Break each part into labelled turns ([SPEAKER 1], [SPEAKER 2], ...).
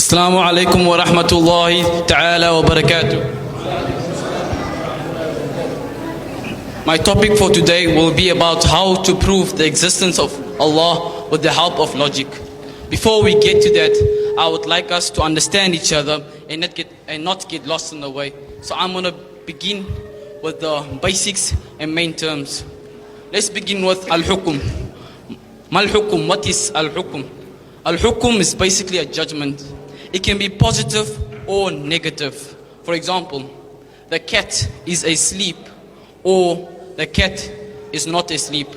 [SPEAKER 1] Assalamu alaikum wa rahmatullahi ta'ala wa barakatuh. My topic for today will be about how to prove the existence of Allah with the help of logic. Before we get to that, I would like us to understand each other and not get lost in the way. So I'm going to begin with the basics and main terms. Let's begin with al-hukum. Mal-hukum, what is al-hukum? Al-hukum is basically a judgment. It can be positive or negative. For example, the cat is asleep or the cat is not asleep.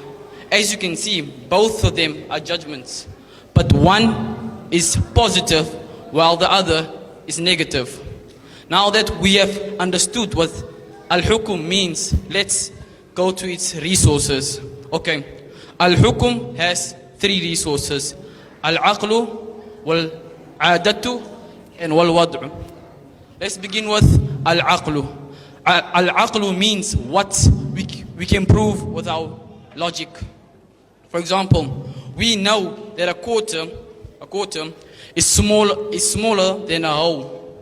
[SPEAKER 1] As you can see, both of them are judgments. But one is positive while the other is negative. Now that we have understood what al-hukum means, let's go to its resources. Okay, al-hukum has three resources: al-aqlu, wal-'adatu, and wal-wad'u. Let's begin with al-aqlu. Al-aqlu means what we can prove with our logic. For example, we know that a quarter is smaller than a whole.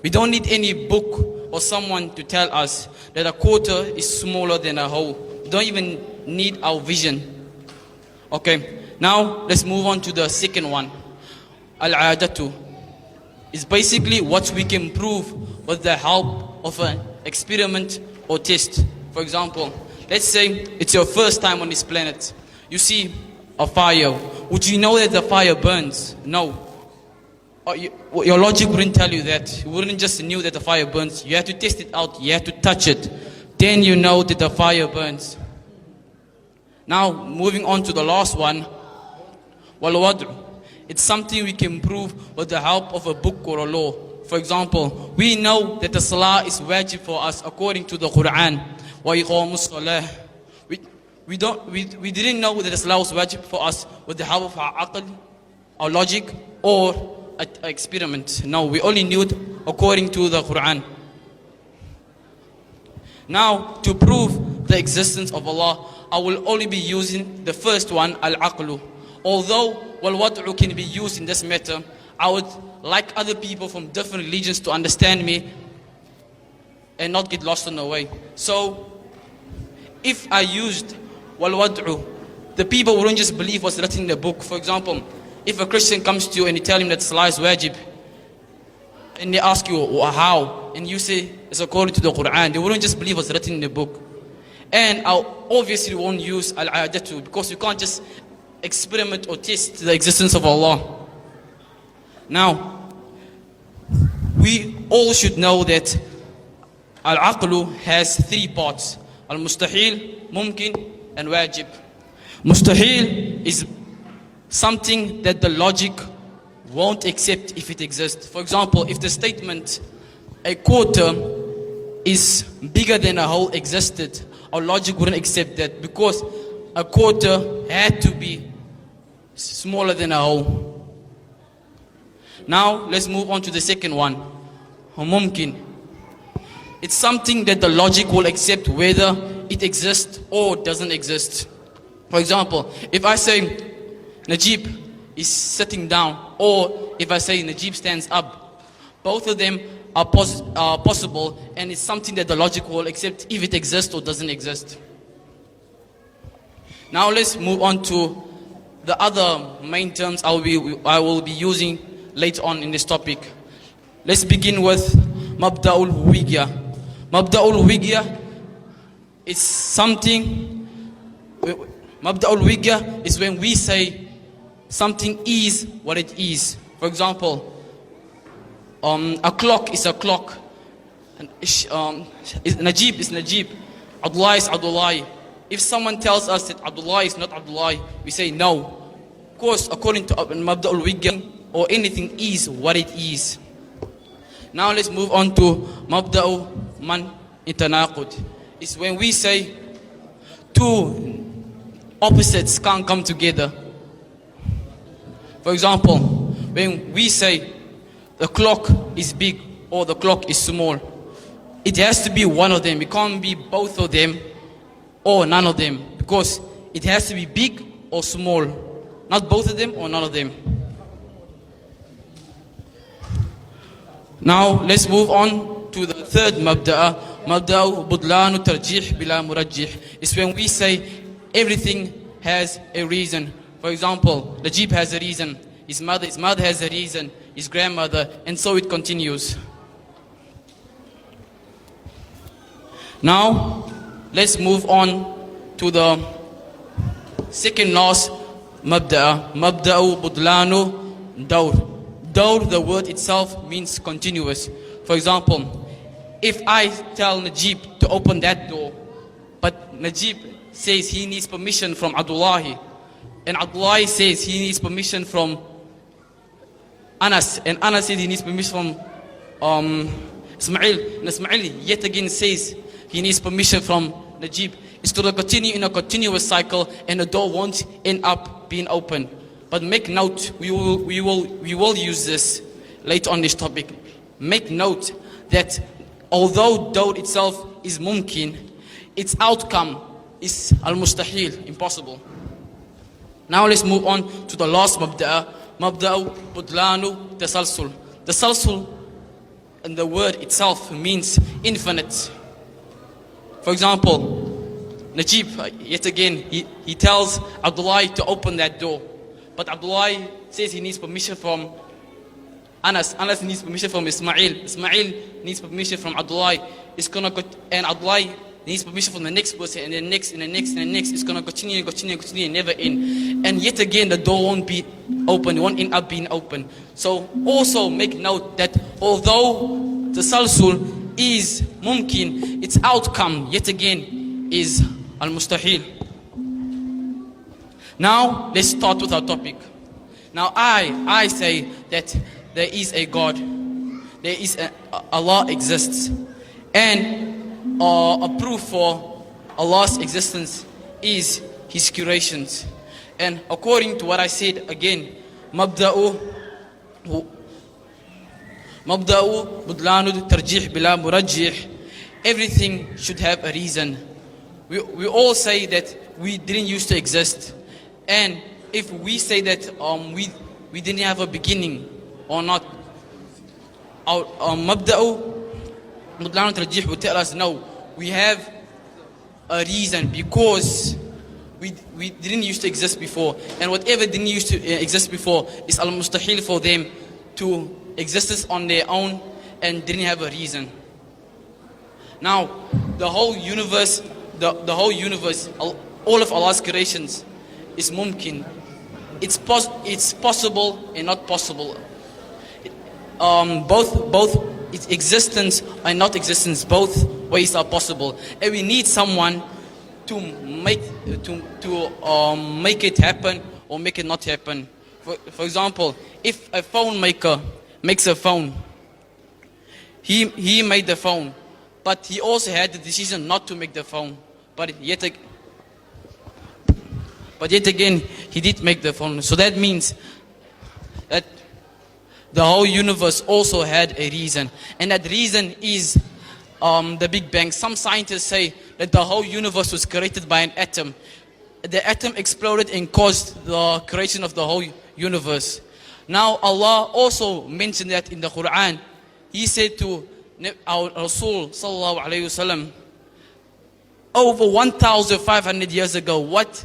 [SPEAKER 1] We don't need any book or someone to tell us that a quarter is smaller than a whole. We don't even need our vision. Okay, now let's move on to the second one. Al-'adatu is basically what we can prove with the help of an experiment or test. For example, let's say it's your first time on this planet. You see a fire. Would you know that the fire burns? No. Your logic wouldn't tell you that. You wouldn't just know that the fire burns. You have to test it out. You have to touch it. Then you know that the fire burns. Now, moving on to the last one. Wal-wad'u. It's something we can prove with the help of a book or a law. For example, we know that the salah is wajib for us according to the Quran. We didn't know that the salah was wajib for us with the help of our aql, our logic, or an experiment. No, we only knew it according to the Quran. Now, to prove the existence of Allah, I will only be using the first one, al-aqlu. Although wal-wad'u can be used in this matter, I would like other people from different religions to understand me and not get lost on the way. So, if I used wal-wad'u, the people wouldn't just believe what's written in the book. For example, if a Christian comes to you and you tell him that salah is wajib, and they ask you how, and you say it's according to the Quran, they wouldn't just believe what's written in the book. And I obviously won't use al-'adatu, because you can't just experiment or test the existence of Allah. Now, we all should know that al-aqlu has three parts: al-mustahil, mumkin, and wajib. Mustahil is something that the logic won't accept if it exists. For example, if the statement a quarter is bigger than a whole existed, our logic wouldn't accept that, because a quarter had to be smaller than a whole. Now let's move on to the second one, mumkin. It's something that the logic will accept whether it exists or doesn't exist. For example, if I say Najib is sitting down, or if I say Najib stands up, both of them are possible, and it's something that the logic will accept if it exists or doesn't exist. Now let's move on to the other main terms I will be using later on in this topic. Let's begin with mabda'ul huwiyya. Mabda'ul huwiyya is something. Mabda'ul huwiyya is when we say something is what it is. For example, a clock is a clock. Najib is Najib. Abdullah is Abdullah. If someone tells us that Abdullah is not Abdullah, we say no. Of course, according to Mabda'ul Huwiyya, or anything is what it is. Now let's move on to Mabda'u Man Itanaqud. It's when we say two opposites can't come together. For example, when we say the clock is big or the clock is small, it has to be one of them. It can't be both of them or none of them, because it has to be big or small, not both of them or none of them. Now let's move on to the third mabda'a. Mabda'u budlanu tarjih bila murajjih. It's when we say everything has a reason. For example, Najib has a reason, his mother has a reason, his grandmother, and so it continues. Now let's move on to the second last mabda'a. Mabda'u budlanu dawr. Dawr, the word itself means continuous. For example, if I tell Najib to open that door, but Najib says he needs permission from Abdullahi, and Abdullahi says he needs permission from Anas, and Anas says he needs permission from Ismail, and Ismail yet again says he needs permission from Najib. It's going to continue in a continuous cycle, and the door won't end up being open. But make note, we will use this later on this topic. Make note that although dawr itself is mumkin, its outcome is al-mustahil, impossible. Now let's move on to the last mabda'a. Mabda'u budlanu tasalsul. Tasalsul, and the word itself means infinite. For example, Najib, yet again, he tells Abdullah to open that door. But Abdullah says he needs permission from Anas. Anas needs permission from Ismail. Ismail needs permission from Abdullah. And Abdullah needs permission from the next person, and the next, and the next, and the next. It's going to continue and continue and continue and never end. And yet again, the door won't be open. It won't end up being open. So also make note that although the salsul is mumkin, its outcome, yet again, is al-mustahil. Now, let's start with our topic. Now, I say that there is a God. Allah exists. And a proof for Allah's existence is His creations. And according to what I said again, Mabda'u budlanu tarjih bila murajjih. Everything should have a reason. We all say that we didn't used to exist. And if we say that we didn't have a beginning or not, our mabda'u budlanu tarjih will tell us no, we have a reason because we didn't used to exist before, and whatever didn't used to exist before is al-mustahil for them to exist on their own and didn't have a reason. Now, the whole universe, all of Allah's creations is mumkin. It's possible and not possible. Both its existence and not existence, both ways are possible, and we need someone to make it happen or make it not happen. For example, if a phone maker makes a phone, he made the phone, but he also had the decision not to make the phone. But yet again, he did make the phone. So that means that the whole universe also had a reason, and that reason is the Big Bang. Some scientists say that the whole universe was created by an atom. The atom exploded and caused the creation of the whole universe. Now Allah also mentioned that in the Quran. He said to our Rasul sallallahu alaihi wasallam, over 1,500 years ago, what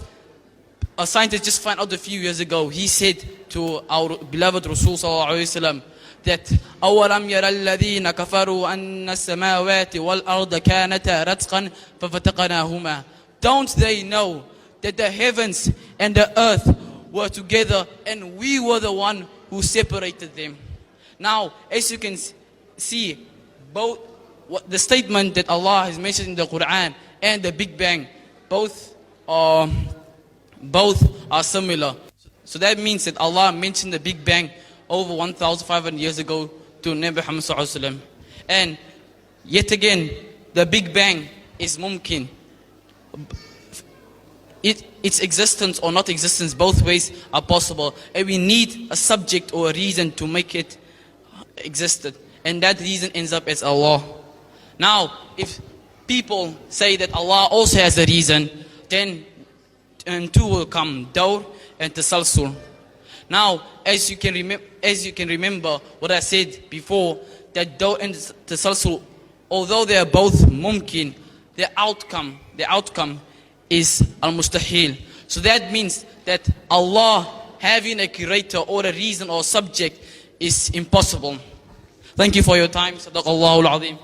[SPEAKER 1] a scientist just found out a few years ago, he said to our beloved Rasul sallallahu alaihi wasallam that أَوَلَمْ يَرَ الَّذِينَ كَفَرُوا أَنَّ السَّمَاوَاتِ وَالْأَرْضَ كَانَتَا رَتْقًا فَفَتَقْنَاهُمَا. Don't they know that the heavens and the earth were together and we were the one who separated them? Now, as you can see, both the statement that Allah has mentioned in the Quran and the Big Bang, both are similar. So that means that Allah mentioned the Big Bang over 1,500 years ago to Nabi Muhammad sallallahu alaihi wasallam. And yet again, the Big Bang is mumkin. Its existence or not existence, both ways are possible. And we need a subject or a reason to make it existed. And that reason ends up as Allah. Now, if people say that Allah also has a reason, then two will come, dawr and tasalsul. Now, as you can remember what I said before, that daw and tasalsul, although they are both mumkin, the outcome is al-mustahil. So that means that Allah having a creator or a reason or subject is impossible. Thank you for your time. Sadaqallahu al-Azim.